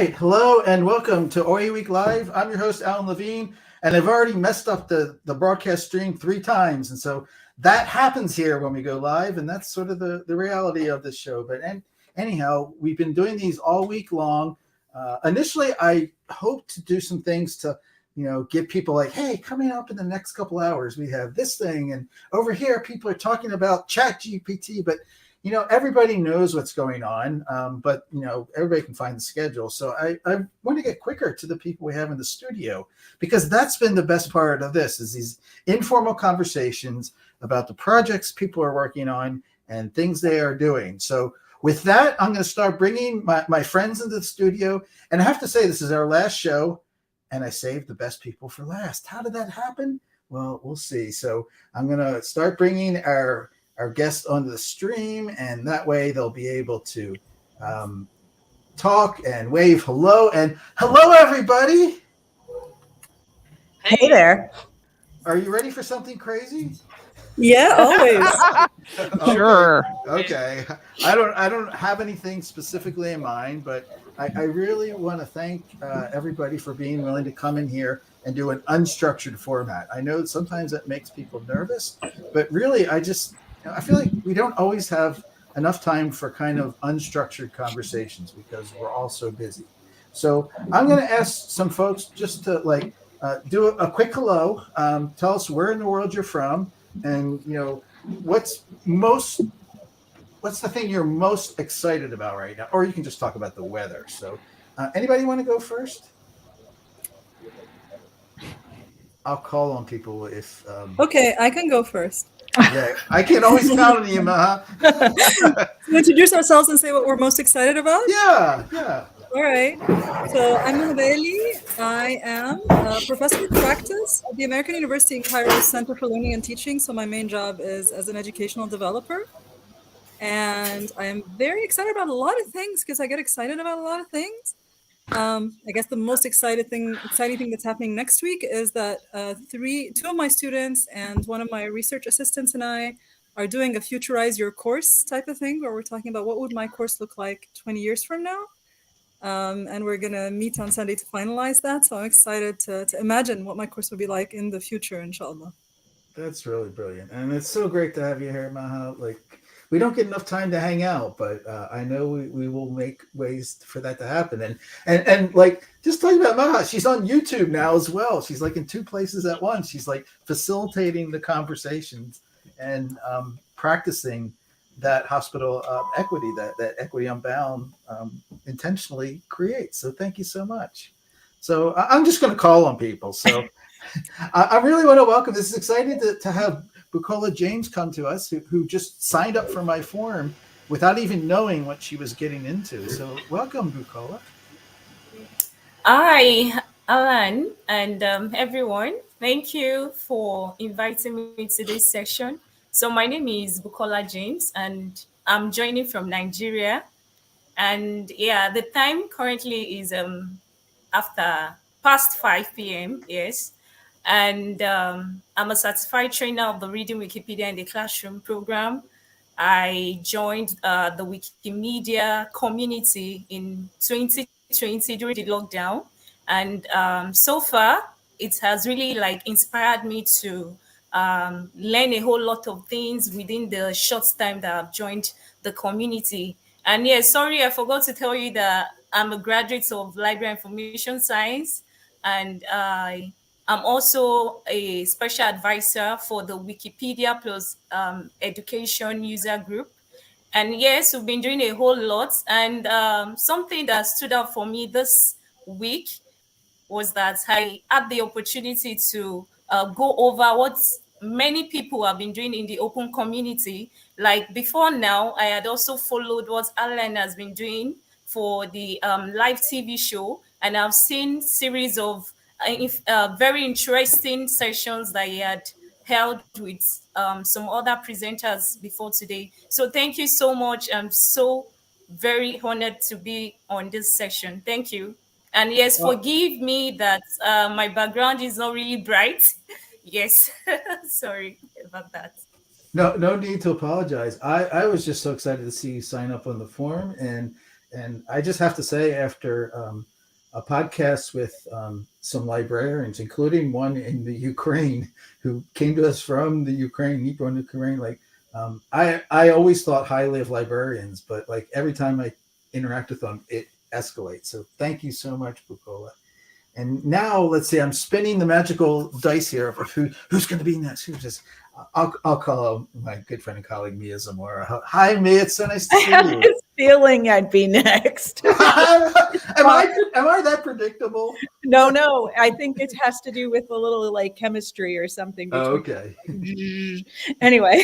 right, hello and welcome to OEWeek Live. I'm your host, Alan Levine, and I've already messed up the broadcast stream 3 times. And so that happens here when we go live, and that's sort of the reality of this show. But anyhow, we've been doing these all week long. Initially, I hope to do some things to, get people like, hey, coming up in the next couple hours, we have this thing. And over here, people are talking about ChatGPT, but everybody knows what's going on, but everybody can find the schedule. So I want to get quicker to the people we have in the studio, because that's been the best part of this, is these informal conversations about the projects people are working on and things they are doing. So with that, I'm going to start bringing my friends into the studio. And I have to say, this is our last show, and I saved the best people for last. How did that happen? Well, we'll see. So I'm going to start bringing our guests onto the stream, and that way they'll be able to talk and wave hello. And hello, everybody. Hey there. Are you ready for something crazy? Yeah, always. Sure. Okay. I don't have anything specifically in mind, but I really want to thank everybody for being willing to come in here and do an unstructured format. I know sometimes that makes people nervous, but really I feel like we don't always have enough time for kind of unstructured conversations because we're all so busy. So I'm going to ask some folks just to do a quick hello. Tell us where in the world you're from, and what's the thing you're most excited about right now? Or you can just talk about the weather. So anybody want to go first? I'll call on people if... Okay, I can go first. Yeah, I can always count on you, Maha. So introduce ourselves and say what we're most excited about? Yeah. All right. So I'm Maha. I am a professor of practice at the American University in Cairo Center for Learning and Teaching. So my main job is as an educational developer. And I am very excited about a lot of things because I get excited about a lot of things. I guess the most exciting thing that's happening next week is that two of my students and one of my research assistants and I are doing a Futurize Your Course type of thing, where we're talking about what would my course look like 20 years from now. And we're going to meet on Sunday to finalize that. So I'm excited to imagine what my course will be like in the future, inshallah. That's really brilliant. And it's so great to have you here, Maha. We don't get enough time to hang out, but I know we will make ways for that to happen. And just talking about Maha, she's on YouTube now as well. She's in 2 places at once. She's facilitating the conversations and practicing that hospital equity that Equity Unbound intentionally creates. So thank you so much. So I'm just going to call on people. So I really want to welcome. This is exciting to have Bukola James come to us, who just signed up for my forum without even knowing what she was getting into. So welcome, Bukola. Hi, Alan, and everyone. Thank you for inviting me to this session. So my name is Bukola James, and I'm joining from Nigeria. And the time currently is after past 5 p.m. Yes. And I'm a certified trainer of the Reading Wikipedia in the Classroom program. I joined the Wikimedia community in 2020 during the lockdown. And so far, it has really inspired me to learn a whole lot of things within the short time that I've joined the community. And sorry, I forgot to tell you that I'm a graduate of Library Information Science, and I'm also a special advisor for the Wikipedia Plus Education User Group. And yes, we've been doing a whole lot. And something that stood out for me this week was that I had the opportunity to go over what many people have been doing in the open community. Like before now, I had also followed what Alan has been doing for the live TV show. And I've seen series of very interesting sessions that he had held with some other presenters before today. So thank you so much. I'm so very honored to be on this session. Thank you. And yes, forgive me that my background is not really bright. Yes, sorry about that. No need to apologize. I was just so excited to see you sign up on the forum, and I just have to say, after a podcast with some librarians, including one in the Ukraine who came to us from the Ukraine, Ukraine. Like, I always thought highly of librarians, but like every time I interact with them, it escalates. So thank you so much, Bukola. And now let's see, I'm spinning the magical dice here of who's going to be next. I'll call my good friend and colleague Mia Zamora. Hi, Mia. It's so nice to see I you. was feeling I'd be next. am I that predictable? No. I think it has to do with a little like chemistry or something. Okay. Anyway,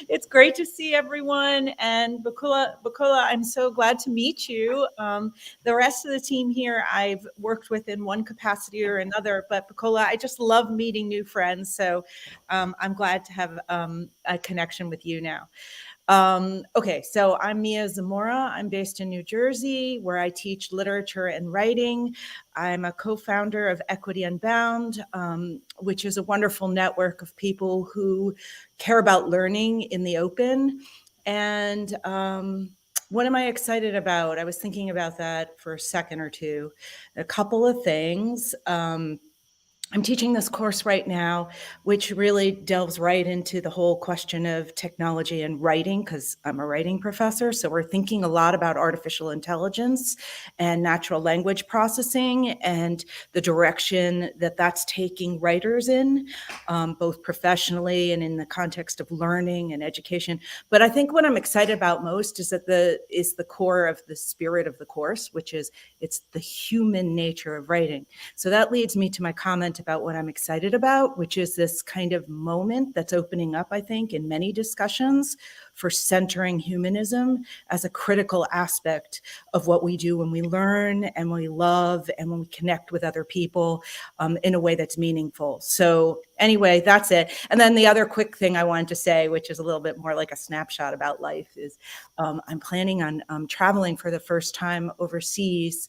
it's great to see everyone. And Bukola, I'm so glad to meet you. The rest of the team here I've worked with in one capacity or another, but Bukola, I just love meeting new friends. So I'm glad to have a connection with you now. Okay, so I'm Mia Zamora. I'm based in New Jersey, where I teach literature and writing. I'm a co-founder of Equity Unbound, which is a wonderful network of people who care about learning in the open. And what am I excited about? I was thinking about that for a second or two. A couple of things. I'm teaching this course right now, which really delves right into the whole question of technology and writing, because I'm a writing professor. So we're thinking a lot about artificial intelligence and natural language processing and the direction that that's taking writers in, both professionally and in the context of learning and education. But I think what I'm excited about most is that the core of the spirit of the course, which is it's the human nature of writing. So that leads me to my comment about what I'm excited about, which is this kind of moment that's opening up, I think, in many discussions for centering humanism as a critical aspect of what we do when we learn and when we love and when we connect with other people in a way that's meaningful. So anyway, that's it. And then the other quick thing I wanted to say, which is a little bit more like a snapshot about life, is I'm planning on traveling for the first time overseas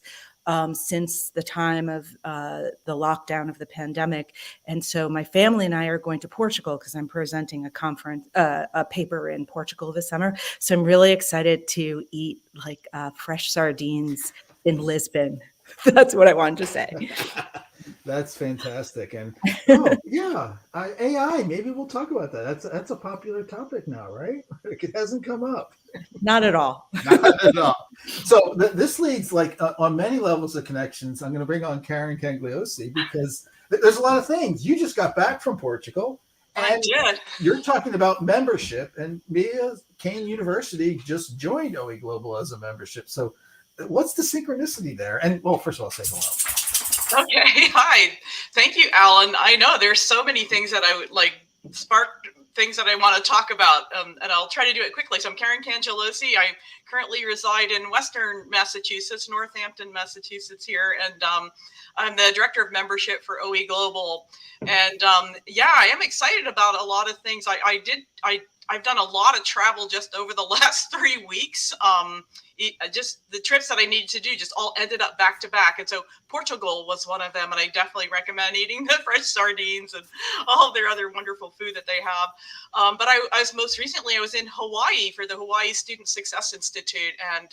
since the time of the lockdown of the pandemic. And so my family and I are going to Portugal because I'm presenting a paper in Portugal this summer. So I'm really excited to eat like fresh sardines in Lisbon. That's what I wanted to say. That's fantastic. And AI, maybe we'll talk about that. That's a popular topic now, right? It hasn't come up. Not at all. Not at all. So this leads like on many levels of connections. I'm going to bring on Karen Cangliosi because there's a lot of things. You just got back from Portugal. And you're talking about membership, and Mia Kane University just joined OE Global as a membership. So what's the synchronicity there? And well, first of all, say hello. Okay. Hi. Thank you, Alan. I know there's so many things that I would like spark things that I want to talk about, and I'll try to do it quickly. So I'm Karen Cangliosi. I currently reside in Western Massachusetts, Northampton, Massachusetts here, and I'm the director of membership for OE Global. And I am excited about a lot of things. I've done a lot of travel just over the last 3 weeks. Just the trips that I needed to do just all ended up back to back. And so Portugal was one of them. And I definitely recommend eating the fresh sardines and all their other wonderful food that they have. But I was most recently, I was in Hawaii for the Hawaii Student Success Institute. And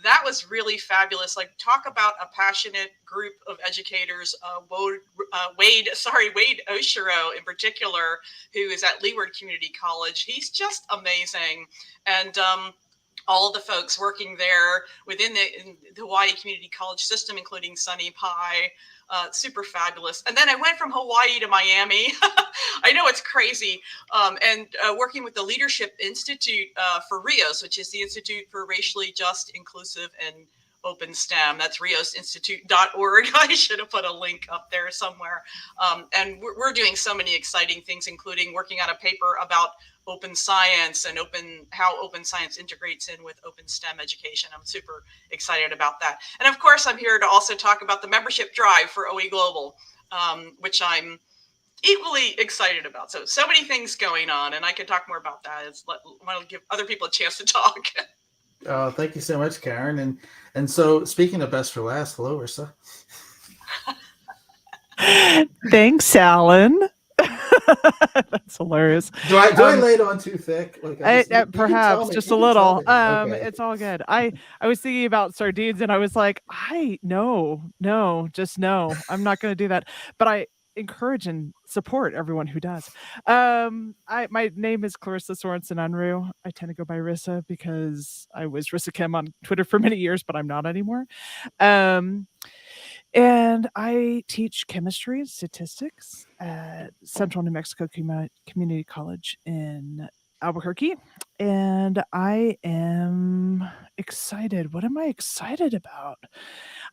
that was really fabulous. Like, talk about a passionate group of educators. Wade Oshiro in particular, who is at Leeward Community College. He's just amazing. And all of the folks working there within the Hawaii Community College system, including Sunny Pi, super fabulous. And then I went from Hawaii to Miami. I know it's crazy. And working with the Leadership Institute for RIOS, which is the Institute for Racially Just, Inclusive, and Open STEM. That's riosinstitute.org. I should have put a link up there somewhere. And we're doing so many exciting things, including working on a paper about open science and how open science integrates in with open STEM education. I'm super excited about that. And of course, I'm here to also talk about the membership drive for OE Global, which I'm equally excited about. So many things going on, and I could talk more about that. I want to give other people a chance to talk. Oh, thank you so much, Karen. And so, speaking of best for last, hello, Rissa. Thanks, Alan. That's hilarious. Do I lay it on too thick? Like you can tell perhaps me, just you a can tell little. me. Okay. It's all good. I was thinking about sardines, and I was like, no, just no. I'm not going to do that. But I encourage and support everyone who does. My name is Rissa Sorensen-Unruh. I tend to go by Rissa because I was Rissa Kim on Twitter for many years, but I'm not anymore. And I teach chemistry and statistics at Central New Mexico Community College in Albuquerque. And I am excited. What am I excited about?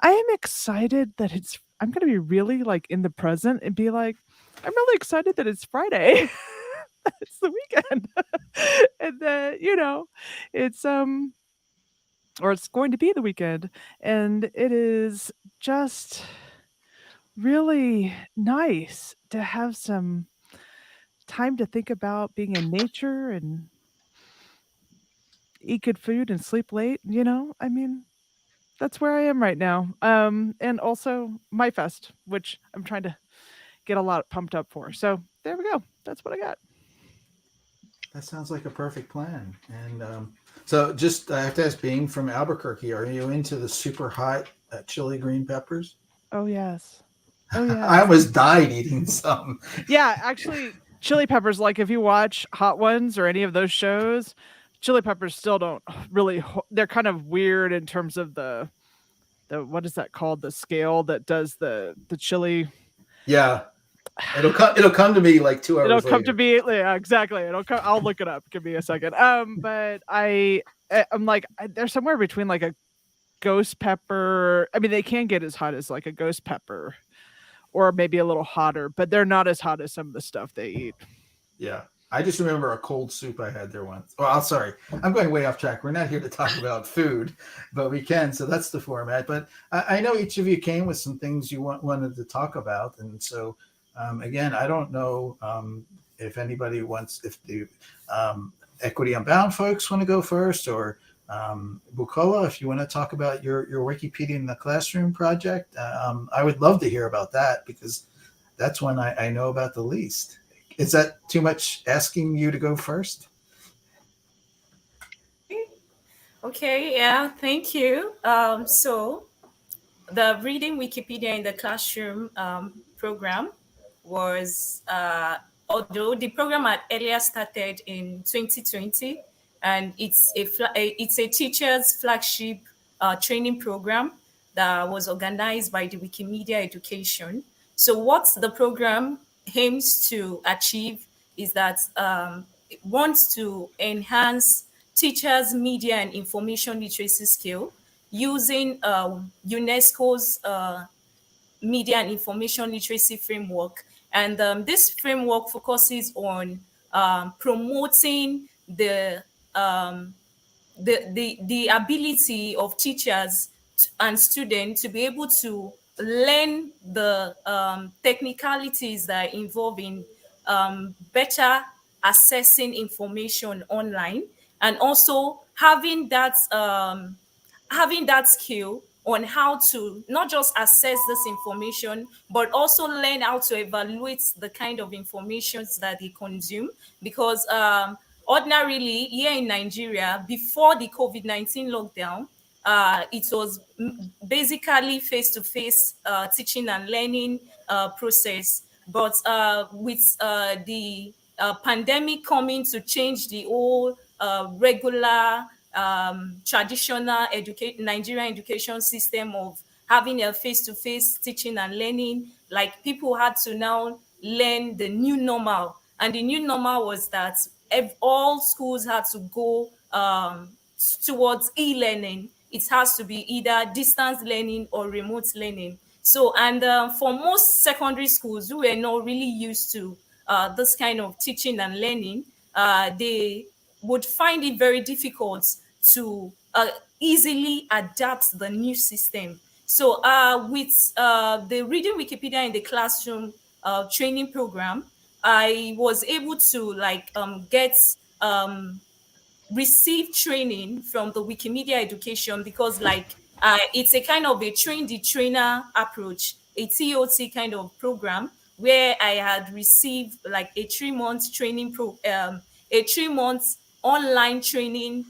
I am excited that I'm going to be really like in the present and be like, I'm really excited that it's Friday. It's the weekend. And then, it's, or it's going to be the weekend. And it is just really nice to have some time to think about being in nature and eat good food and sleep late. I mean, that's where I am right now. And also my fest, which I'm trying to get a lot pumped up for. So there we go. That's what I got. That sounds like a perfect plan. And so just I have to ask, being from Albuquerque, are you into the super hot chili green peppers? Oh yes. Oh yeah. I almost died eating some. Yeah, actually, chili peppers, like if you watch Hot Ones or any of those shows, chili peppers still don't really, they're kind of weird in terms of the what is that called? The scale that does the chili. Yeah. It'll come to me like 2 hours It'll come later. to me. Yeah, exactly. I'll look it up. Give me a second. But I'm like, they're somewhere between like a ghost pepper. I mean, they can get as hot as like a ghost pepper, or maybe a little hotter, but they're not as hot as some of the stuff they eat. Yeah. I just remember a cold soup I had there once. Oh, I'm sorry. I'm going way off track. We're not here to talk about food, but we can. So that's the format. But I know each of you came with some things you wanted to talk about. And so, again, I don't know if anybody wants, if the Equity Unbound folks want to go first, or Bukola, if you want to talk about your Wikipedia in the Classroom project. I would love to hear about that because that's one I know about the least. Is that too much asking you to go first? Okay, yeah, thank you. So the Reading Wikipedia in the Classroom program was, although the program had earlier started in 2020, and it's a teacher's flagship training program that was organized by the Wikimedia Education. So what the program aims to achieve is that it wants to enhance teachers' media and information literacy skill using UNESCO's media and information literacy framework. And this framework focuses on promoting um, the ability of teachers and students to be able to learn the technicalities that are involved in better assessing information online, and also having that skill on how to not just assess this information, but also learn how to evaluate the kind of information that they consume. Because ordinarily, here in Nigeria, before the COVID-19 lockdown, it was basically face-to-face teaching and learning process. But with the pandemic coming to change the whole regular traditional Nigerian education system of having a face-to-face teaching and learning, like people had to now learn the new normal. And the new normal was that all schools had to go towards e-learning. It has to be either distance learning or remote learning. So, and for most secondary schools who were not really used to this kind of teaching and learning, they would find it very difficult to easily adapt the new system. So with the Reading Wikipedia in the Classroom training program, I was able to get receive training from the Wikimedia Education, because it's a kind of a train the trainer approach, a TOT kind of program where I had received like a 3 month training a 3 month online training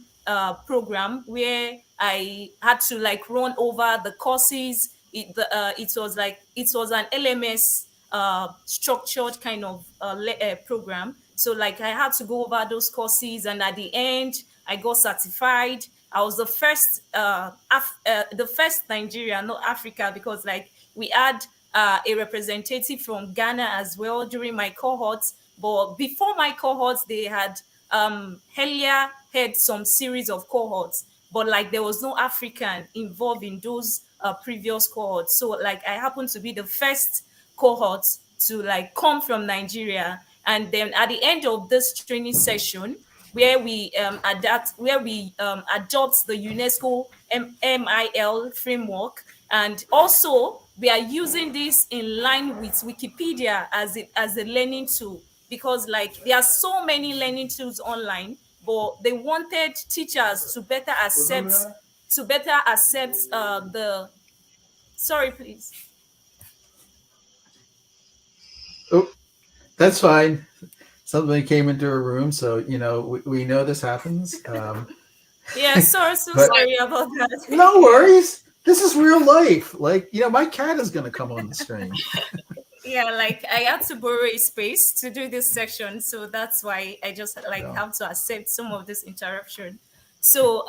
program where I had to like run over the courses. It was an LMS structured kind of program. So like I had to go over those courses, and at the end, I got certified. I was the first Nigerian, not Africa, because like we had a representative from Ghana as well during my cohorts. But before my cohorts, they had earlier had some series of cohorts, but like there was no African involved in those previous cohorts. So like I happened to be the first cohort to like come from Nigeria. And then at the end of this training session, where we adopt the UNESCO MIL framework, and also we are using this in line with Wikipedia as a learning tool, because like there are so many learning tools online, but they wanted teachers to better accept the sorry please. Oh, that's fine. Somebody came into a room, so we know this happens. Yeah, so But sorry about that. no worries. This is real life. Like, my cat is going to come on the screen. Yeah, like I had to borrow a space to do this section, so that's why I just like Yeah. have to accept some of this interruption. So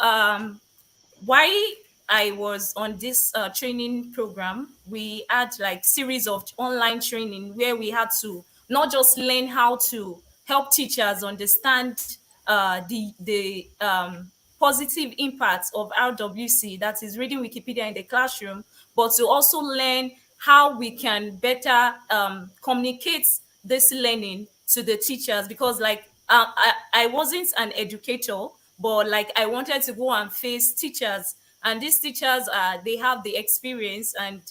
why I was on this training program, we had like series of online training where we had to not just learn how to help teachers understand the positive impact of RWC, that is reading Wikipedia in the classroom, but to also learn how we can better communicate this learning to the teachers, because like I wasn't an educator, but like I wanted to go and face teachers, and these teachers they have the experience, and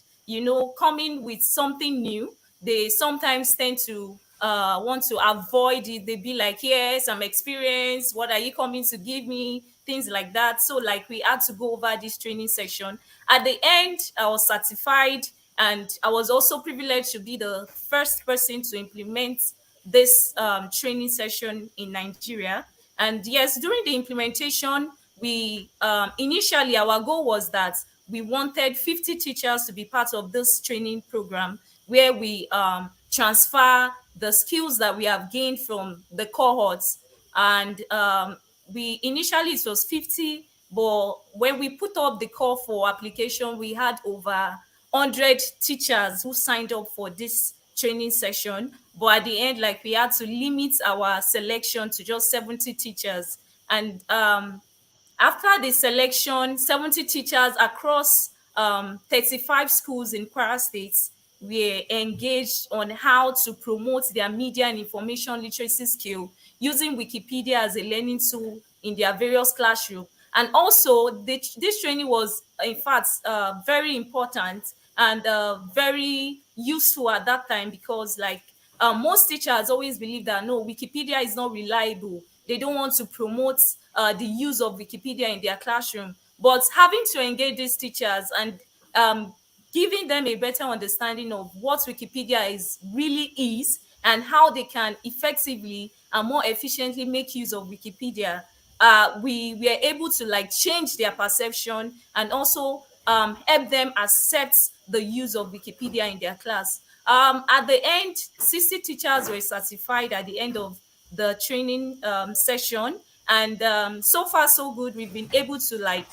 coming with something new, they sometimes tend to want to avoid it. They be like, yes, I'm experienced, what are you coming to give me, things like that. So like we had to go over this training section. At the end, I was certified, and I was also privileged to be the first person to implement this training session in Nigeria. And yes, during the implementation, we initially our goal was that we wanted 50 teachers to be part of this training program, where we transfer the skills that we have gained from the cohorts. And we initially it was 50, but when we put up the call for application, we had over 100 teachers who signed up for this training session. But at the end, like we had to limit our selection to just 70 teachers. And after the selection, 70 teachers across 35 schools in Kwara State were engaged on how to promote their media and information literacy skill using Wikipedia as a learning tool in their various classrooms. And also, this training was, in fact, very important and very useful at that time, because, like, most teachers always believe that no, Wikipedia is not reliable. They don't want to promote the use of Wikipedia in their classroom. But having to engage these teachers and giving them a better understanding of what Wikipedia really is, and how they can effectively and more efficiently make use of Wikipedia, we were able to like change their perception, and also help them accept the use of Wikipedia in their class. At the end, 60 teachers were certified at the end of the training session, and so far so good. We've been able to like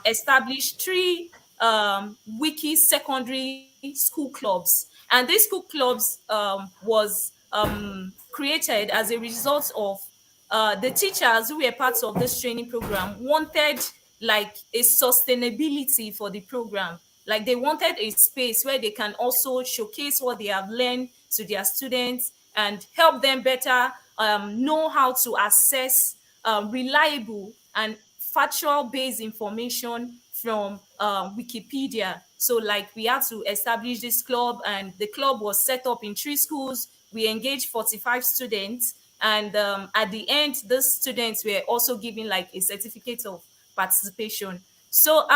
establish 3 wiki secondary school clubs, and these school clubs was created as a result of the teachers who were parts of this training program wanted like a sustainability for the program. Like they wanted a space where they can also showcase what they have learned to their students and help them better know how to access reliable and factual based information from Wikipedia. So like we had to establish this club, and the club was set up in 3 schools. We engaged 45 students, and at the end, those students were also given like a certificate of participation. So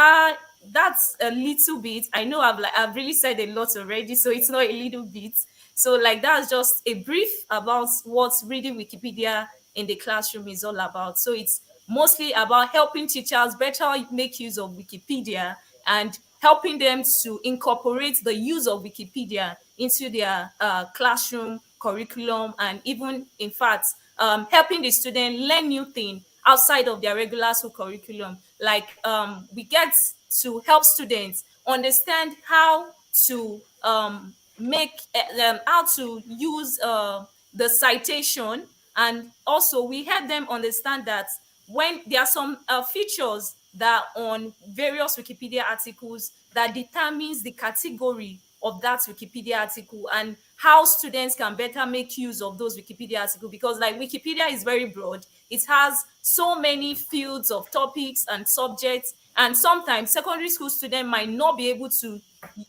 that's a little bit. I know I've really said a lot already, so it's not a little bit. So like that's just a brief about what reading Wikipedia in the classroom is all about. So it's mostly about helping teachers better make use of Wikipedia and helping them to incorporate the use of Wikipedia into their classroom curriculum, and even, in fact, helping the student learn new things outside of their regular school curriculum. Like we get to help students understand how to how to use the citation, and also we help them understand that when there are some features that on various Wikipedia articles that determines the category of that Wikipedia article, and how students can better make use of those Wikipedia articles, because like Wikipedia is very broad. It has so many fields of topics and subjects, and sometimes secondary school students might not be able to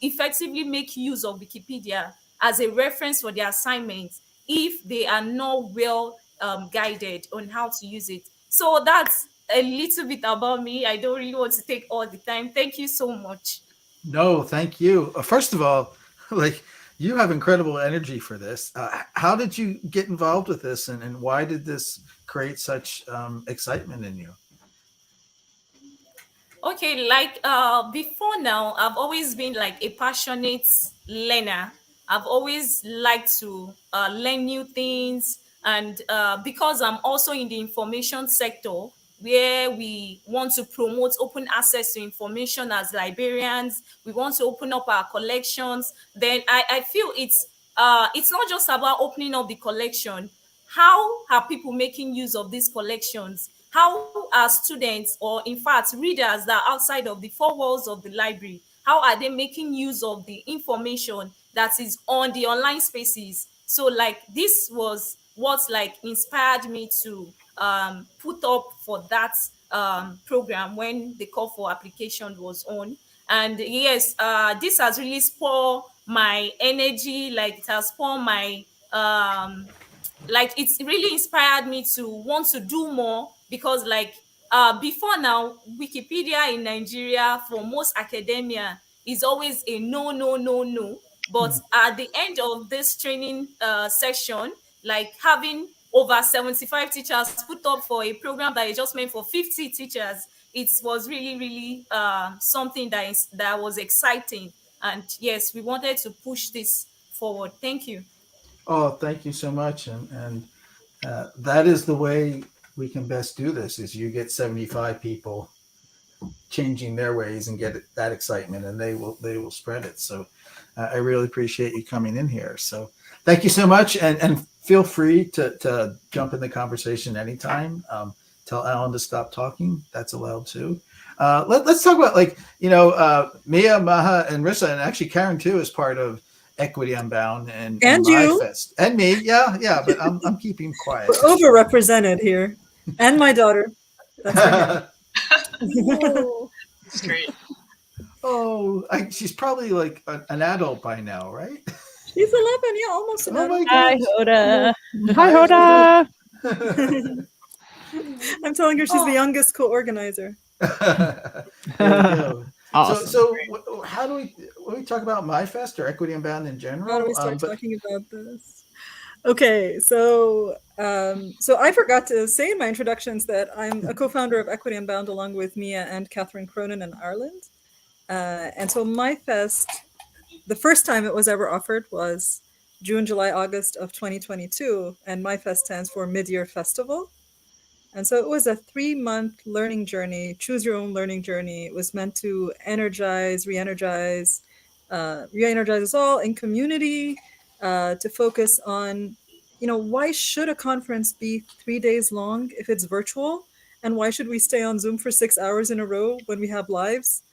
effectively make use of Wikipedia as a reference for their assignments if they are not well guided on how to use it. So that's a little bit about me. I don't really want to take all the time. Thank you so much. No, thank you. First of all, like, you have incredible energy for this. How did you get involved with this, and why did this create such excitement in you? Okay, like before now, I've always been like a passionate learner. I've always liked to learn new things, and because I'm also in the information sector, where we want to promote open access to information as librarians, we want to open up our collections. Then I feel it's not just about opening up the collection. How are people making use of these collections? How are students, or in fact readers that are outside of the four walls of the library, how are they making use of the information that is on the online spaces? So like this was what like inspired me to put up for that program when the call for application was on. And yes, this has really spoiled my energy. Like it has spoiled my like it's really inspired me to want to do more, because like before now, Wikipedia in Nigeria for most academia is always a no, no, no, no. But at the end of this training session, like having over 75 teachers put up for a program that is just meant for 50 teachers, it was really, really something that was exciting. And yes, we wanted to push this forward. Thank you. Oh, thank you so much. And that is the way we can best do this, is you get 75 people changing their ways and get that excitement, and they will spread it. So I really appreciate you coming in here. So thank you so much. And feel free to jump in the conversation anytime. Tell Alan to stop talking. That's allowed too. Let's talk about, like, Mia, Maha, and Rissa, and actually Karen too is part of Equity Unbound and you. MyFest. And me. Yeah. But I'm keeping quiet. We're overrepresented here. And my daughter. That's her. It's great. Oh, she's probably like an adult by now, right? She's 11, yeah, almost an Oh adult. my Hi, gosh. Hoda. Hi, Hoda. I'm telling her she's the youngest co-organizer. There we go. Awesome. So how do we talk about MyFest or Equity Unbound in general? How do we start talking about this? Okay, so I forgot to say in my introductions that I'm a co-founder of Equity Unbound along with Mia and Catherine Cronin in Ireland. And so MyFest, the first time it was ever offered was June, July, August of 2022, and MyFest stands for Mid-Year Festival. And so it was a 3-month learning journey, choose your own learning journey. It was meant to energize, re-energize us all in community, to focus on, why should a conference be 3 days long if it's virtual? And why should we stay on Zoom for 6 hours in a row when we have lives?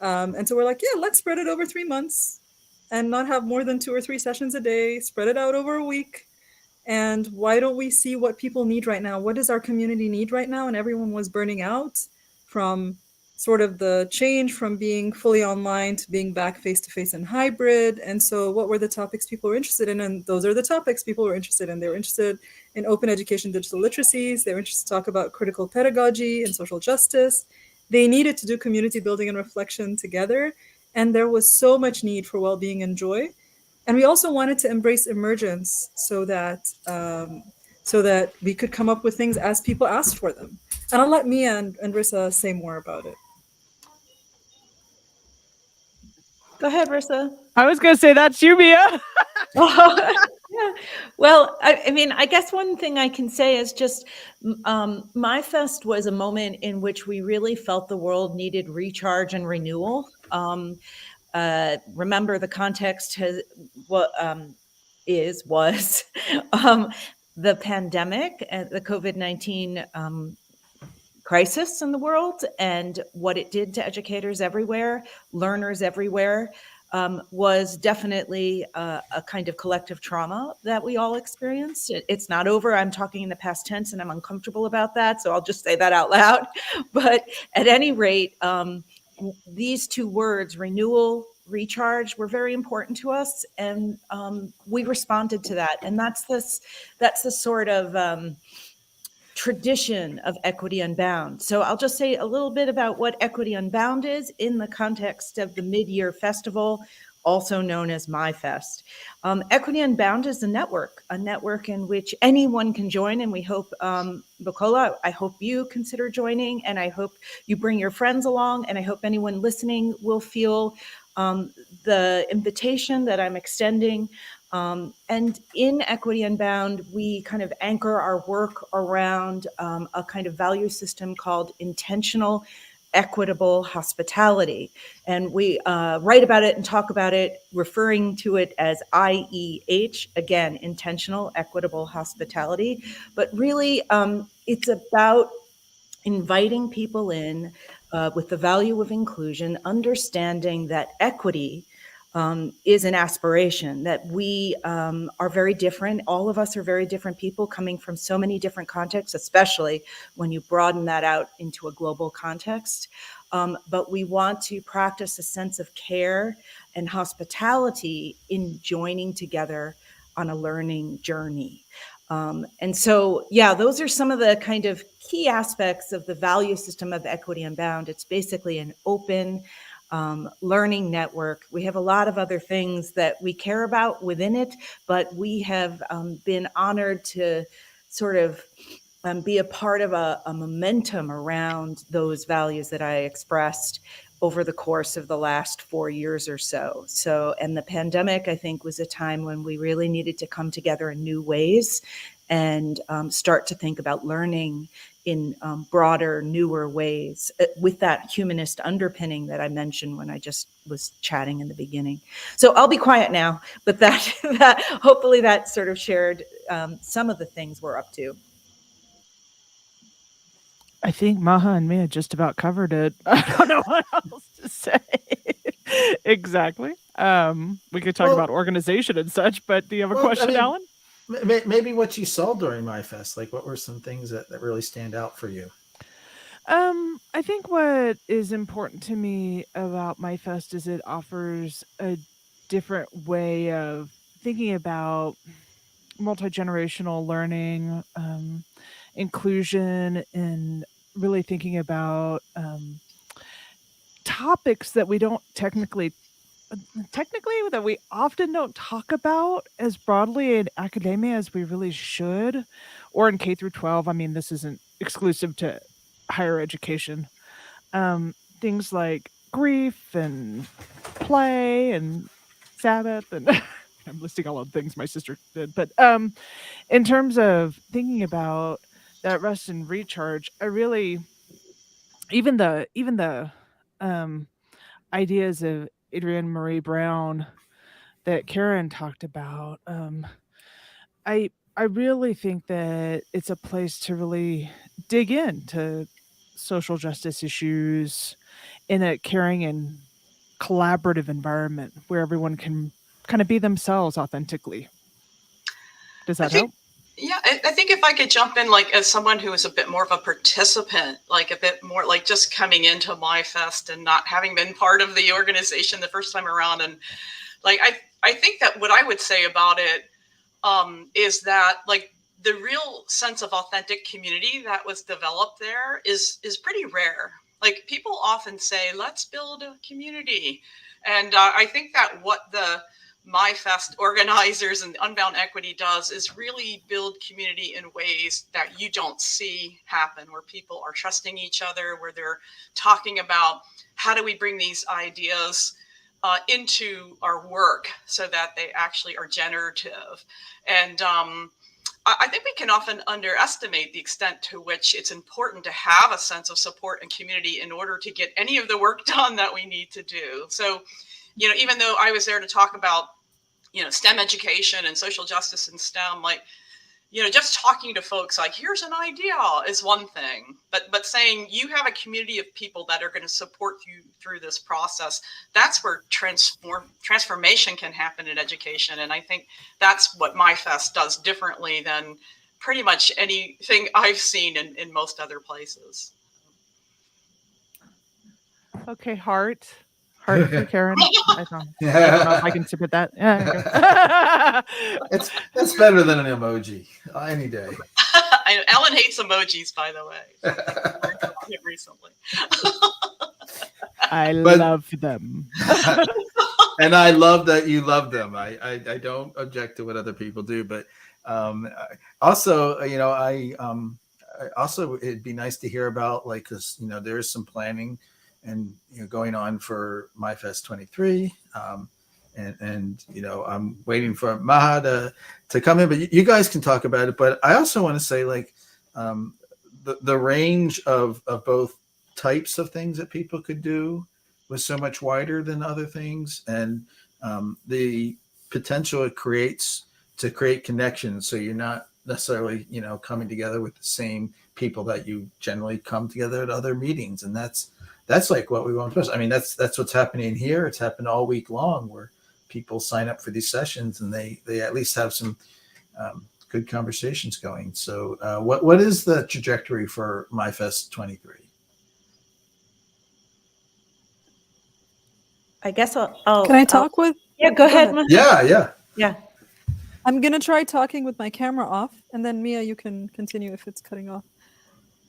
And so we're like, yeah, let's spread it over 3 months and not have more than 2 or 3 sessions a day, spread it out over a week. And why don't we see what people need right now? What does our community need right now? And everyone was burning out from sort of the change from being fully online to being back face-to-face and hybrid. And so what were the topics people were interested in? And those are the topics people were interested in. They were interested in open education, digital literacies. They were interested to talk about critical pedagogy and social justice. They needed to do community building and reflection together. And there was so much need for well-being and joy. And we also wanted to embrace emergence so that we could come up with things as people asked for them. And I'll let Mia and Rissa say more about it. Go ahead, Rissa. I was going to say that's you, Mia. Yeah. Well, I mean, I guess one thing I can say is just MyFest was a moment in which we really felt the world needed recharge and renewal. Remember, the context was the pandemic and the COVID-19 crisis in the world, and what it did to educators everywhere, learners everywhere. Was definitely a kind of collective trauma that we all experienced. It's not over. I'm talking in the past tense and I'm uncomfortable about that, so I'll just say that out loud. But at any rate, these two words, renewal, recharge, were very important to us, and we responded to that. And that's the sort of tradition of Equity Unbound. So I'll just say a little bit about what Equity Unbound is in the context of the mid-year festival, also known as MyFest. Equity Unbound is a network in which anyone can join, and we hope, Bukola, I hope you consider joining, and I hope you bring your friends along, and I hope anyone listening will feel the invitation that I'm extending. And in Equity Unbound, we kind of anchor our work around a kind of value system called intentional, equitable hospitality. And we write about it and talk about it, referring to it as IEH, again, intentional, equitable hospitality. But really, it's about inviting people in with the value of inclusion, understanding that equity is an aspiration, that we are very different. All of us are very different people coming from so many different contexts, especially when you broaden that out into a global context. But we want to practice a sense of care and hospitality in joining together on a learning journey. And so, yeah, those are some of the kind of key aspects of the value system of Equity Unbound. It's basically an open learning network. We have a lot of other things that we care about within it, but we have been honored to sort of be a part of a momentum around those values that I expressed over the course of the last 4 years or so. And the pandemic, I think, was a time when we really needed to come together in new ways and start to think about learning in broader, newer ways with that humanist underpinning that I mentioned when I just was chatting in the beginning. So I'll be quiet now, but that hopefully that sort of shared some of the things we're up to. I think Maha and Mia just about covered it. I don't know what else to say. Exactly. We could talk about organization and such, but do you have a question, Alan? Maybe what you saw during MyFest, like what were some things that really stand out for you? I think what is important to me about MyFest is it offers a different way of thinking about multi-generational learning, inclusion, and really thinking about topics that we don't technically that we often don't talk about as broadly in academia as we really should, or in K through 12. I mean, this isn't exclusive to higher education. Things like grief and play and Sabbath, and I'm listing all of the things my sister did. But in terms of thinking about that rest and recharge, I really even the ideas of Adrienne Marie Brown that Karen talked about. I really think that it's a place to really dig into social justice issues in a caring and collaborative environment where everyone can kind of be themselves authentically. Does that help? Yeah, I think if I could jump in, like as someone who is a bit more of a participant, like a bit more like just coming into MyFest and not having been part of the organization the first time around. And like, I think that what I would say about it is that like the real sense of authentic community that was developed there is pretty rare. Like people often say, let's build a community. And I think that what the MyFest organizers and Unbound Equity does is really build community in ways that you don't see happen, where people are trusting each other, where they're talking about how do we bring these ideas into our work so that they actually are generative. And I think we can often underestimate the extent to which it's important to have a sense of support and community in order to get any of the work done that we need to do. So, even though I was there to talk about, STEM education and social justice in STEM, like, just talking to folks like, here's an idea is one thing, but saying you have a community of people that are going to support you through this process, that's where transformation can happen in education. And I think that's what MyFest does differently than pretty much anything I've seen in most other places. Okay, heart for Karen. I don't know if I can submit that. Yeah. It's better than an emoji any day. Ellen hates emojis, by the way. Recently. I love them. And I love that you love them. I don't object to what other people do, but also, also it'd be nice to hear about, like, because there is some planning and going on for MyFest 23, and I'm waiting for Maha to come in, but you guys can talk about it. But I also want to say, like, the range of both types of things that people could do was so much wider than other things, and the potential it creates to create connections. So you're not necessarily coming together with the same people that you generally come together at other meetings, and that's like what we want to. I mean, that's what's happening here. It's happened all week long, where people sign up for these sessions and they at least have some good conversations going. So what is the trajectory for MyFest 23? I guess I'll Can I talk with? Yeah, go ahead. Yeah. I'm gonna try talking with my camera off, and then Mia, you can continue if it's cutting off.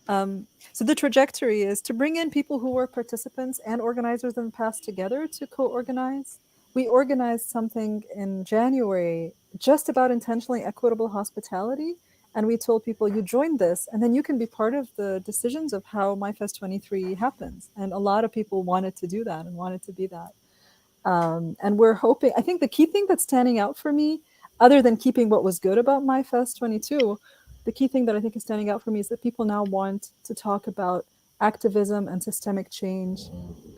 So the trajectory is to bring in people who were participants and organizers in the past together to co-organize. We organized something in January just about intentionally equitable hospitality, and we told people, you join this, and then you can be part of the decisions of how MyFest 23 happens. And a lot of people wanted to do that and wanted to be that. And we're hoping, I think the key thing that's standing out for me, other than keeping what was good about MyFest 22, the key thing that I think is standing out for me is that people now want to talk about activism and systemic change,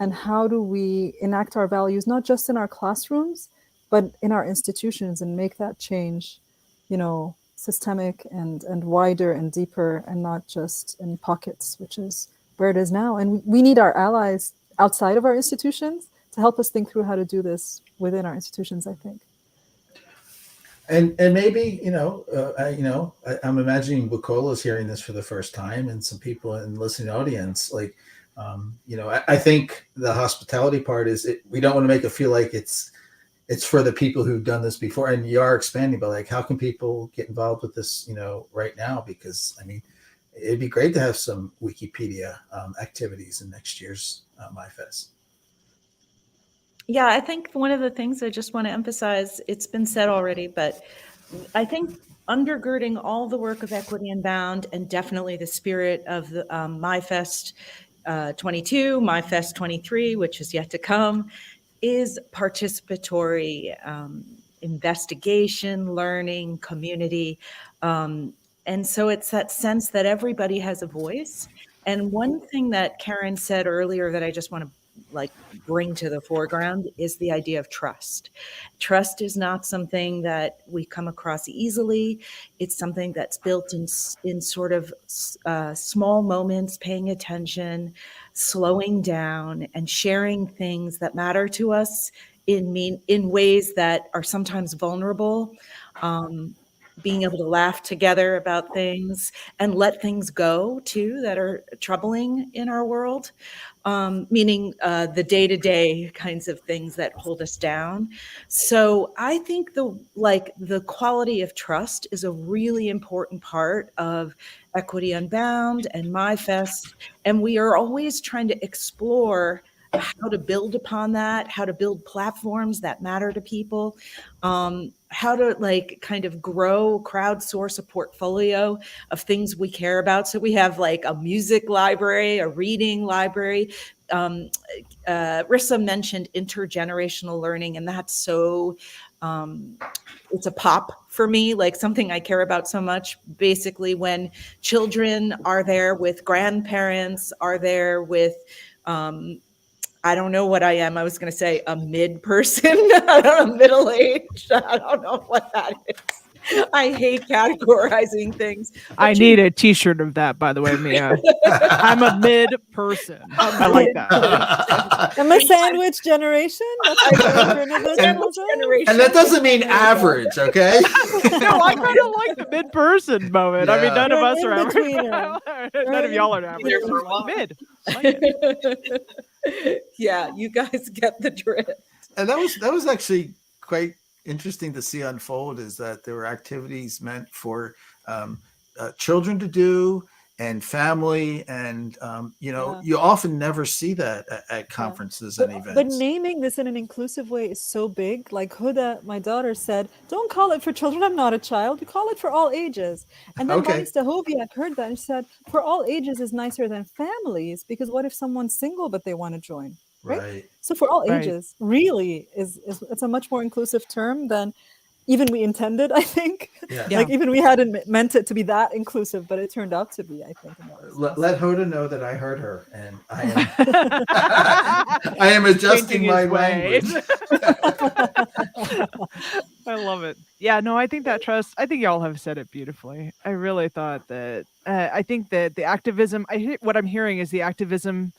and how do we enact our values, not just in our classrooms, but in our institutions, and make that change, systemic and wider and deeper, and not just in pockets, which is where it is now. And we need our allies outside of our institutions to help us think through how to do this within our institutions, I think. And maybe, I'm imagining Bukola is hearing this for the first time, and some people in the listening audience, like, I think the hospitality part is we don't want to make it feel like it's for the people who've done this before, and you are expanding, but like, how can people get involved with this, right now? Because, I mean, it'd be great to have some Wikipedia activities in next year's MyFest. Yeah, I think one of the things I just want to emphasize, it's been said already, but I think undergirding all the work of Equity Unbound, and definitely the spirit of the MyFest 22, MyFest 23, which is yet to come, is participatory investigation, learning, community. And so it's that sense that everybody has a voice. And one thing that Karen said earlier that I just want to bring to the foreground is the idea of trust. Trust is not something that we come across easily. It's something that's built in sort of small moments, paying attention, slowing down, and sharing things that matter to us in ways that are sometimes vulnerable. Being able to laugh together about things and let things go too that are troubling in our world, meaning the day-to-day kinds of things that hold us down. So I think the quality of trust is a really important part of Equity Unbound and MyFest, and we are always trying to explore how to build upon that, how to build platforms that matter to people, how to like kind of grow, crowdsource a portfolio of things we care about. So we have like a music library, a reading library. Rissa mentioned intergenerational learning, and that's so it's a pop for me, like something I care about so much. Basically, when children are there with grandparents, are there with I don't know what I am. I was going to say a mid person. I don't know, middle aged. I don't know what that is. I hate categorizing things. I need a T-shirt of that, by the way, Mia. I'm a mid person. I like that. I'm a sandwich generation. That's what And that doesn't mean average, okay? No, I kind of like the mid person moment. I mean, none of us are average. None of y'all are average. Mid. I like it. Yeah, you guys get the drift. And that was actually quite interesting to see unfold, is that there were activities meant for children to do and family, and you often never see that at conferences and events. But naming this in an inclusive way is so big. Like Huda, my daughter, said, don't call it for children, I'm not a child, we call it for all ages. And then Bonnie Stahoviak heard that and said, for all ages is nicer than families, because what if someone's single but they want to join? Right. So for all ages really is it's a much more inclusive term than even we intended, I think. Like even we hadn't meant it to be that inclusive, but it turned out to be, I think. Let Hoda know that I heard her, and I am adjusting my language. I love it. Yeah, no, I think I think y'all have said it beautifully. I really thought that, I think that the activism, what I'm hearing is the activism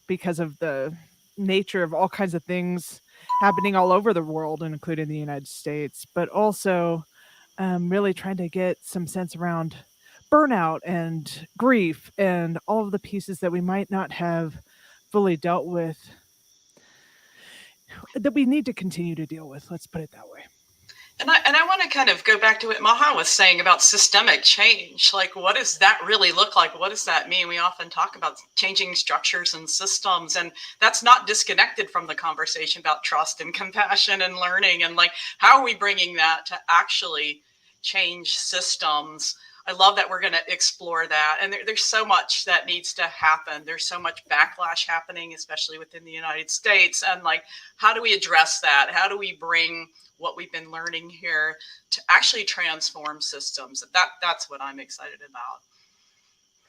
because of the nature of all kinds of things happening all over the world, including the United States, but also really trying to get some sense around burnout and grief and all of the pieces that we might not have fully dealt with, that we need to continue to deal with. Let's put it that way. And I want to kind of go back to what Maha was saying about systemic change. Like, what does that really look like? What does that mean? We often talk about changing structures and systems, and that's not disconnected from the conversation about trust and compassion and learning. And like, how are we bringing that to actually change systems? I love that we're going to explore that. And there's so much that needs to happen. There's so much backlash happening, especially within the United States. And like, how do we address that? How do we bring what we've been learning here to actually transform systems? That's what I'm excited about.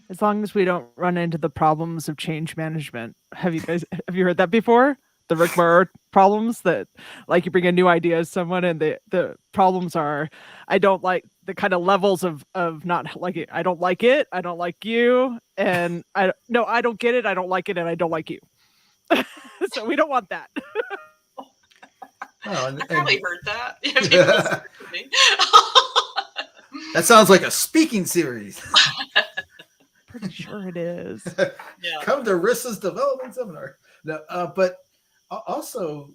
As long as we don't run into the problems of change management. Have you heard that before? The Rick Burr problems, that like you bring a new idea to someone and the problems are, I don't like the kind of levels of not like it. I don't like it. I don't like you. And I don't get it. I don't like it. And I don't like you. So we don't want that. I probably heard that. That sounds like a speaking series. Pretty sure it is. Come to Rissa's development seminar. No, but also,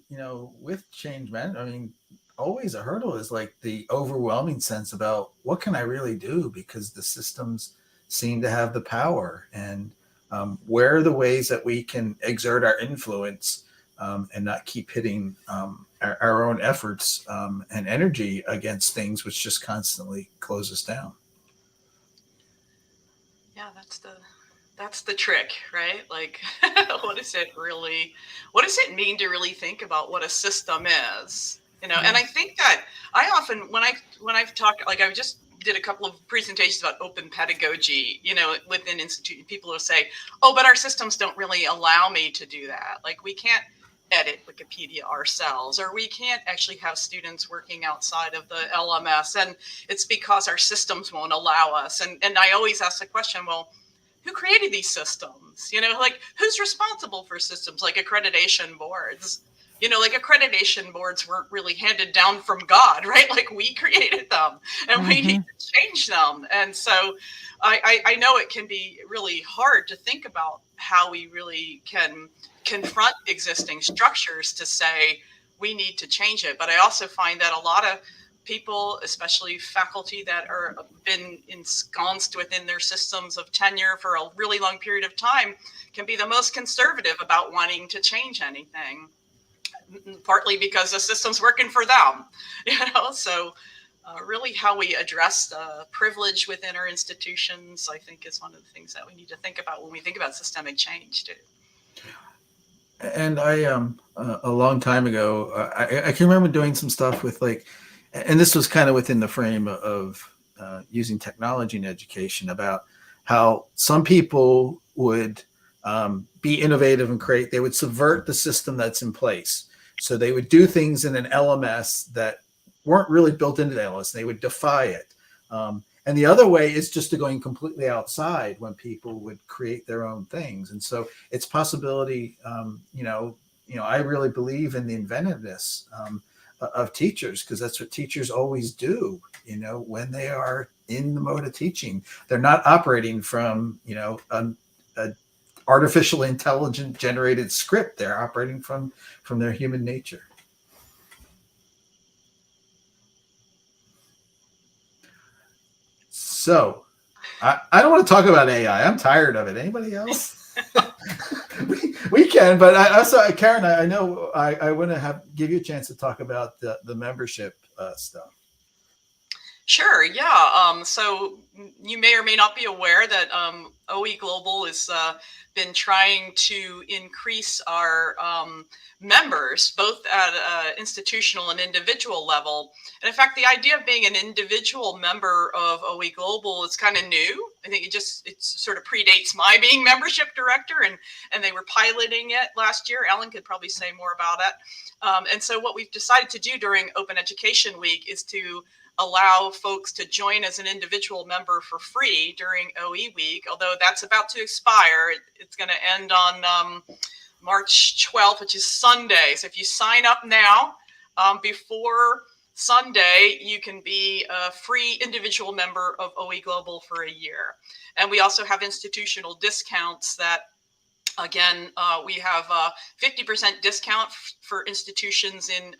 with change management, I mean, always a hurdle is like the overwhelming sense about what can I really do, because the systems seem to have the power, and where are the ways that we can exert our influence and not keep hitting our own efforts and energy against things which just constantly close us down. Yeah, that's the trick, right? Like, what does it mean to really think about what a system is? And I think that I often, when I've talked, like I just did a couple of presentations about open pedagogy, within institute, people will say, oh, but our systems don't really allow me to do that. Like, we can't edit Wikipedia ourselves, or we can't actually have students working outside of the LMS. And it's because our systems won't allow us. And I always ask the question, well, who created these systems? Like, who's responsible for systems like accreditation boards? Like accreditation boards weren't really handed down from God, right? Like, we created them, and we need to change them. And so I know it can be really hard to think about how we really can confront existing structures to say we need to change it. But I also find that a lot of people, especially faculty that are been ensconced within their systems of tenure for a really long period of time, can be the most conservative about wanting to change anything, partly because the system's working for them, so really how we address the privilege within our institutions, I think, is one of the things that we need to think about when we think about systemic change too. And I a long time ago, I can remember doing some stuff with and this was kind of within the frame of using technology in education, about how some people would be innovative and they would subvert the system that's in place. So they would do things in an LMS that weren't really built into the LMS. They would defy it. And the other way is just to going completely outside, when people would create their own things. And so it's possibility, I really believe in the inventiveness of teachers, because that's what teachers always do, when they are in the mode of teaching. They're not operating from, an artificial intelligent generated script. They're operating from their human nature. So I don't want to talk about AI. I'm tired of it. Anybody else? we can, but I also, Karen, I know I want to give you a chance to talk about the membership stuff. Sure. Yeah. So you may or may not be aware that OE Global has been trying to increase our members, both at institutional and individual level. And in fact, the idea of being an individual member of OE Global is kind of new. I think it sort of predates my being membership director, and they were piloting it last year. Ellen could probably say more about it. And so what we've decided to do during Open Education Week is to allow folks to join as an individual member for free during OEWeek, although that's about to expire. It's going to end on March 12th, which is Sunday. So if you sign up now, before Sunday, you can be a free individual member of OE Global for a year. And we also have institutional discounts that, again, we have a 50% discount for institutions in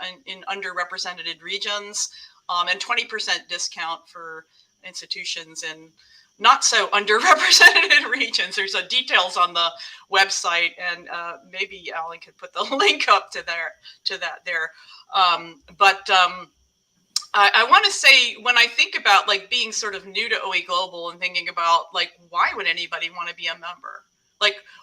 underrepresented regions, and 20% discount for institutions in not so underrepresented regions. There's details on the website, and maybe Alan could put the link up to that there. I want to say, when I think about being sort of new to OE Global and thinking about why would anybody want to be a member?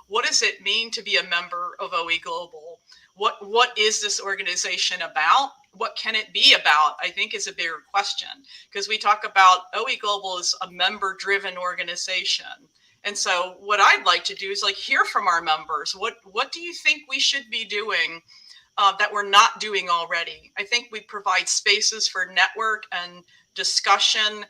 What does it mean to be a member of OE Global? What is this organization about? What can it be about, I think, is a bigger question, because we talk about OE Global as a member-driven organization. And so what I'd like to do is hear from our members. What do you think we should be doing that we're not doing already? I think we provide spaces for network and discussion.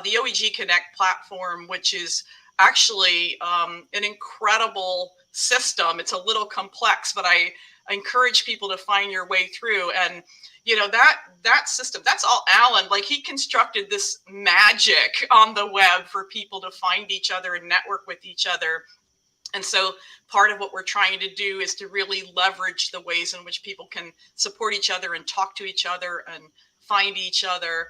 The OEG Connect platform, which is actually an incredible system. It's a little complex, but I encourage people to find your way through. And that system, that's all Alan. He constructed this magic on the web for people to find each other and network with each other. And so part of what we're trying to do is to really leverage the ways in which people can support each other and talk to each other and find each other.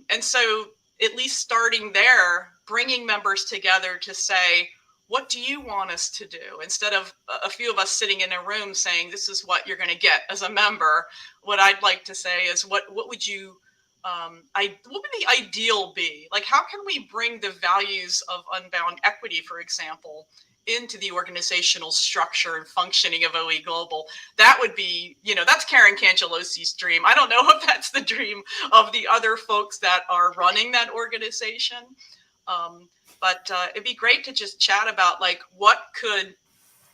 And so at least starting there, bringing members together to say, what do you want us to do? Instead of a few of us sitting in a room saying, this is what you're going to get as a member, what I'd like to say is, what would you, what would the ideal be? How can we bring the values of unbound equity, for example, into the organizational structure and functioning of OE Global? That would be, that's Karen Cangelosi's dream. I don't know if that's the dream of the other folks that are running that organization. But it'd be great to just chat about what could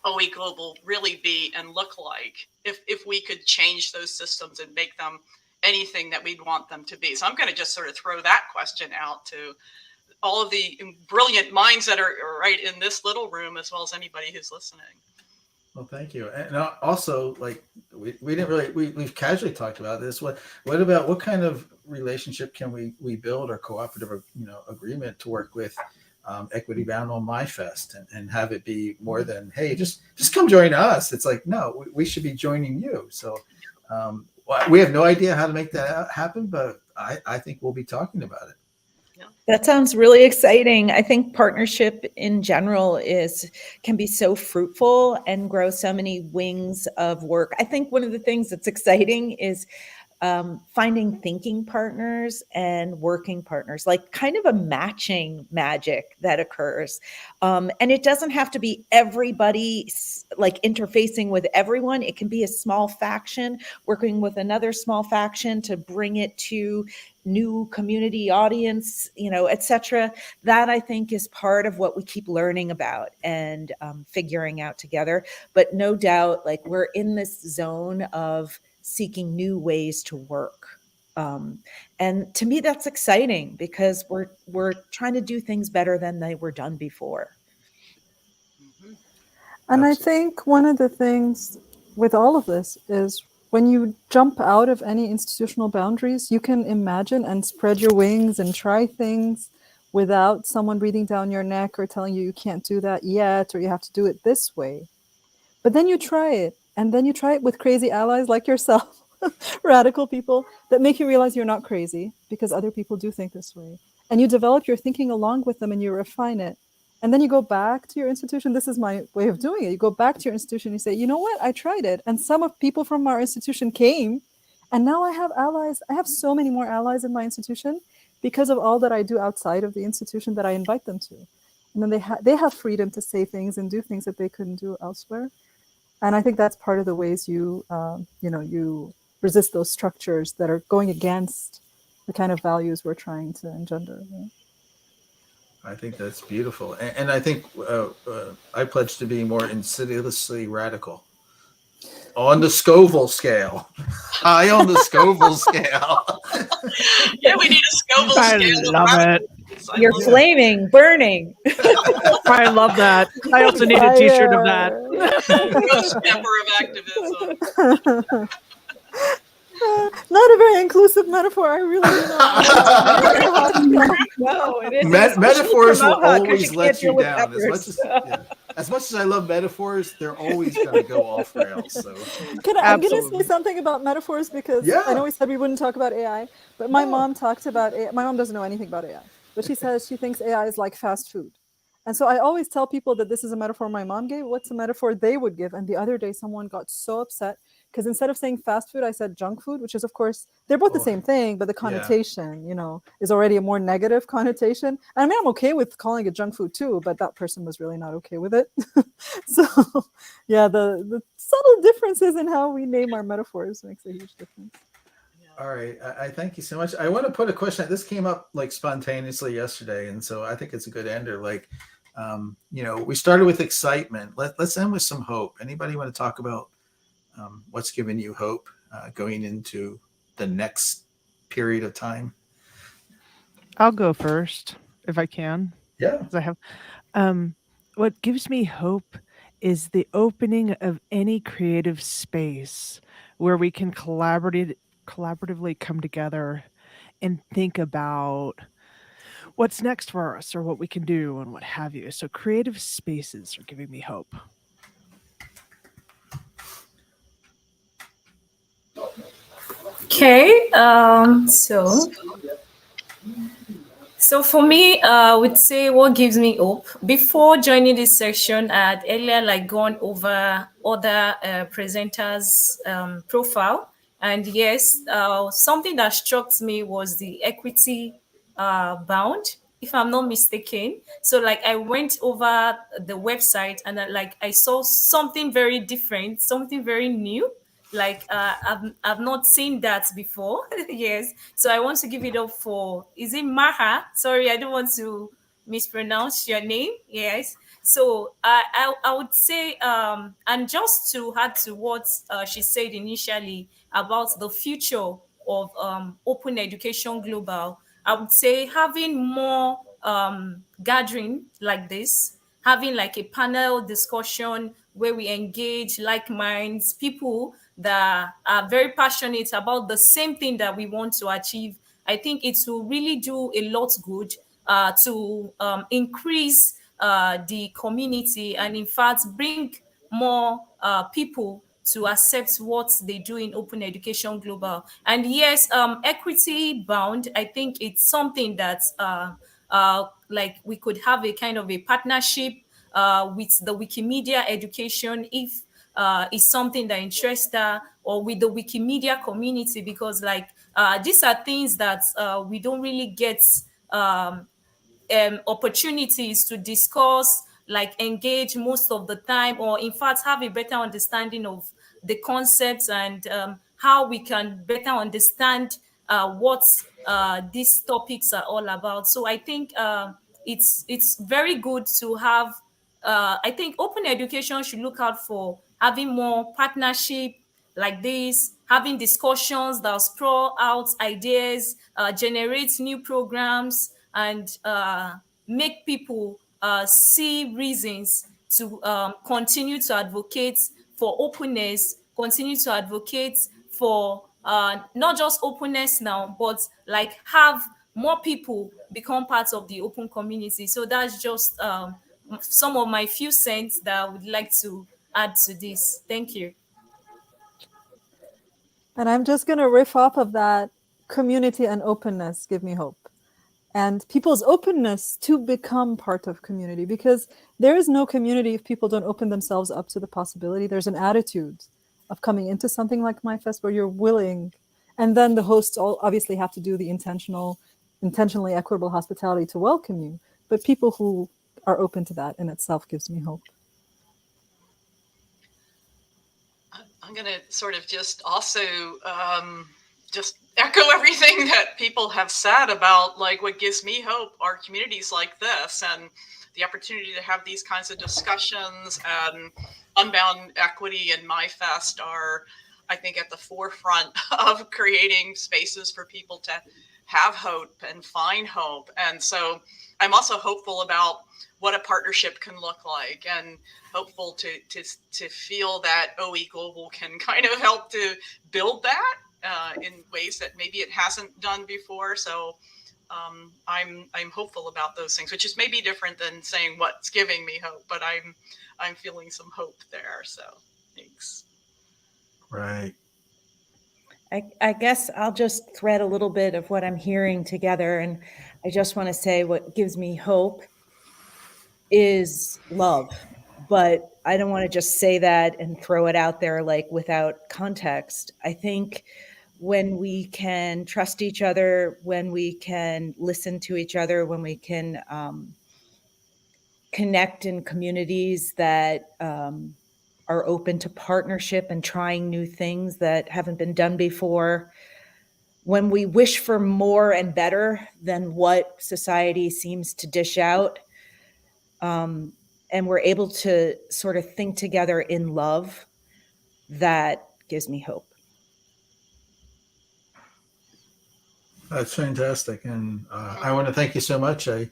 OE Global really be and look like if we could change those systems and make them anything that we'd want them to be. So I'm going to just sort of throw that question out to all of the brilliant minds that are right in this little room, as well as anybody who's listening. Well, thank you. And also, we didn't really, we've casually talked about this. What about, what kind of relationship can we build, or cooperative, agreement to work with Equity Bound on MyFest and have it be more than, hey, just come join us. It's no, we should be joining you. So we have no idea how to make that happen, but I think we'll be talking about it. That sounds really exciting. I think partnership in general can be so fruitful and grow so many wings of work. I think one of the things that's exciting is finding thinking partners and working partners, like kind of a matching magic that occurs. And it doesn't have to be everybody like interfacing with everyone. It can be a small faction working with another small faction to bring it to new community audience, etc. That I think is part of what we keep learning about and figuring out together. But no doubt, like we're in this zone of seeking new ways to work. And to me, that's exciting because we're trying to do things better than they were done before. And I think one of the things with all of this is when you jump out of any institutional boundaries, you can imagine and spread your wings and try things without someone breathing down your neck or telling you can't do that yet, or you have to do it this way. But then you try it, and then you try it with crazy allies like yourself, radical people that make you realize you're not crazy because other people do think this way. And you develop your thinking along with them and you refine it. And then you go back to your institution. This is my way of doing it. You go back to your institution, you say, you know what, I tried it. And some of people from our institution came, and now I have allies. I have so many more allies in my institution because of all that I do outside of the institution that I invite them to. And then they have freedom to say things and do things that they couldn't do elsewhere. And I think that's part of the ways you resist those structures that are going against the kind of values we're trying to engender. Right? I think that's beautiful. And I think I pledge to be more insidiously radical. On the Scoville scale. High on the Scoville scale. Yeah, we need a Scoville scale. I love it. You're flaming, burning. I love that. I also need a t-shirt of that. Ghost pepper of activism. Not a very inclusive metaphor. I really do not. No, it isn't. Metaphors will Maha, 'cause always you let can't you deal with down. peppers. As much as I love metaphors, they're always going to go off rails. So I'm going to say something about metaphors because Yeah. I know we said we wouldn't talk about AI, but my mom talked about AI. My mom doesn't know anything about AI, but she says she thinks AI is like fast food. And so I always tell people that this is a metaphor my mom gave. What's a metaphor they would give? And the other day, someone got so upset because instead of saying fast food, I said junk food, which is, of course, they're both the same thing, but the connotation, is already a more negative connotation. And I mean, I'm okay with calling it junk food too, but that person was really not okay with it. So, yeah, the subtle differences in how we name our metaphors makes a huge difference. all right, I thank you so much. I want to put a question. This came up like spontaneously yesterday, and so I think it's a good ender. Like, we started with excitement. Let's end with some hope. Anybody want to talk about what's giving you hope going into the next period of time? I'll go first if I can. Yeah. 'Cause I have. What gives me hope is the opening of any creative space where we can collaboratively come together and think about what's next for us or what we can do and what have you. So creative spaces are giving me hope. Okay, so for me, I would say what gives me hope. Before joining this section, I had earlier gone over other presenters' profile, and yes, something that struck me was the equity bound, if I'm not mistaken. So I went over the website and I saw something very different, something very new. I've not seen that before. Yes, so I want to give it up for, is it Maha? Sorry, I don't want to mispronounce your name. Yes, so I would say and just to add to what she said initially about the future of open education global, I would say having more gathering like this, having a panel discussion where we engage like minds, people that are very passionate about the same thing that we want to achieve. I think it will really do a lot good to increase the community and in fact bring more people to accept what they do in Open Education Global. And yes, equity bound, I think it's something that like we could have a kind of a partnership with the Wikimedia education if is something that interests her, or with the Wikimedia community, because like these are things that we don't really get opportunities to discuss, like engage most of the time, or in fact have a better understanding of the concepts, and how we can better understand what these topics are all about. So I think it's very good to have. I think open education should look out for having more partnership like this, having discussions that sprawl out ideas, generate new programs, and make people see reasons to continue to advocate for openness, continue to advocate for not just openness now, but like have more people become part of the open community. So that's just some of my few cents that I would like to add to this. Thank you. And I'm just going to riff off of that. Community and openness give me hope. And people's openness to become part of community, because there is no community if people don't open themselves up to the possibility. There's an attitude of coming into something like MyFest where you're willing, and then the hosts all obviously have to do the intentionally equitable hospitality to welcome you. But people who are open to that in itself gives me hope. I'm going to sort of just also just echo everything that people have said about like what gives me hope are communities like this, and the opportunity to have these kinds of discussions. And Unbound Equity and MyFest are, I think, at the forefront of creating spaces for people to have hope and find hope. And so I'm also hopeful about what a partnership can look like, and hopeful to feel that OE Global can kind of help to build that in ways that maybe it hasn't done before. So I'm hopeful about those things, which is maybe different than saying what's giving me hope, but I'm feeling some hope there. So thanks. Right. I guess I'll just thread a little bit of what I'm hearing together. And I just want to say what gives me hope is love. But I don't want to just say that and throw it out there like without context. I think when we can trust each other, when we can listen to each other, when we can connect in communities that are open to partnership and trying new things that haven't been done before, when we wish for more and better than what society seems to dish out, and we're able to sort of think together in love, that gives me hope. That's fantastic. And I want to thank you so much. I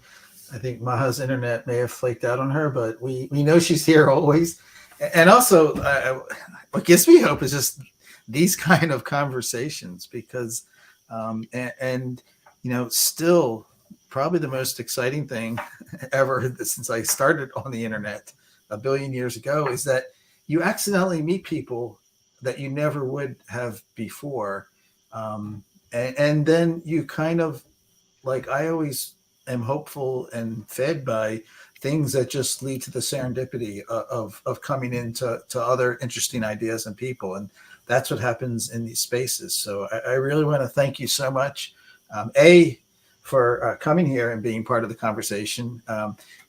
think Maha's internet may have flaked out on her, but we know she's here always. And also, what gives me hope is just these kind of conversations, because, and you know, still probably the most exciting thing ever since I started on the internet a billion years ago is that you accidentally meet people that you never would have before. And then you kind of, like, I always am hopeful and fed by things that just lead to the serendipity of coming into other interesting ideas and people. And that's what happens in these spaces. So I really want to thank you so much. For coming here and being part of the conversation,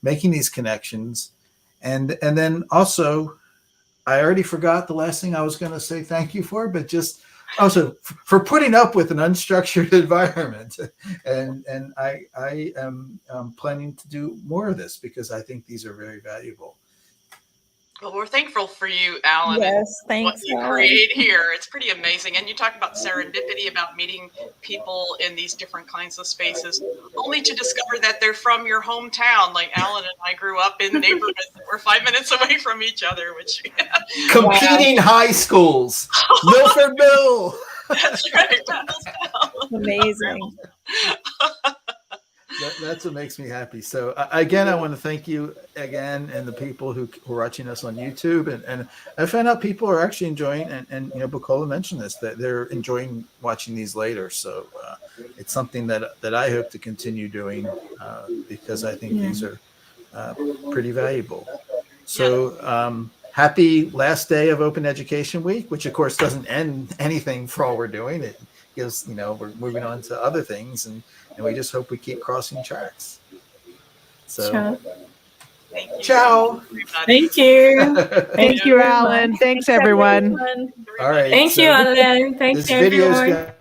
making these connections. And then also, I already forgot the last thing I was going to say thank you for, but just also for putting up with an unstructured environment. And I am planning to do more of this because I think these are very valuable. Well, we're thankful for you, Alan. Yes, and thanks, what you Alan. create here. It's pretty amazing. And you talk about serendipity, about meeting people in these different kinds of spaces, only to discover that they're from your hometown. Like Alan and I grew up in neighborhoods that were 5 minutes away from each other, which competing high schools. Milford Mill. That's right. Amazing. That's what makes me happy. So again, I want to thank you again and the people who are watching us on YouTube. And I found out people are actually enjoying, and Bukola mentioned this, that they're enjoying watching these later. So it's something that I hope to continue doing because I think these are pretty valuable. So happy last day of Open Education Week, which of course doesn't end anything for all we're doing. It gives, we're moving on to other things, and we just hope we keep crossing tracks. So, Sure. Thank you. ciao. Thank you. Thank you, Alan. Thanks, everyone. everyone. All right. Thank you, Alan. Thank This you, video's everyone. got